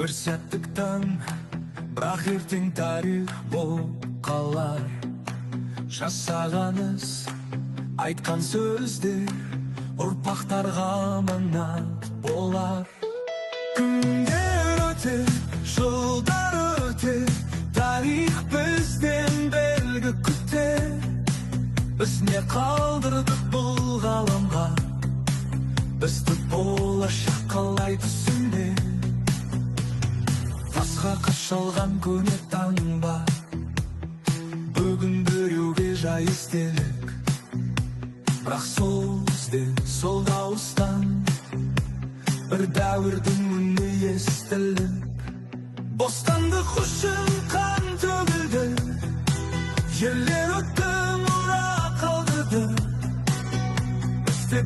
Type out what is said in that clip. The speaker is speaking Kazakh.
Bir sәттіктің бірақ ертең тарих болып қалар. Жасағаныз айтқан сөздер ұрпақтарға аманат болар. Күндер өтер, жылдар өтер, тарих бізден белгі күтер. Біз не қалдырдық бұл ғаламға, бізді болашақ қалай түсінер. Тасқа қашалған көне таңба, бүгін біреуге жай естелік. Бірақ сол ізден, сол дауыстан бір дәуірдің үні естіліп. Бостандық үшін қан төгілді, ерлер өтті, мұра қалдырды. Бізде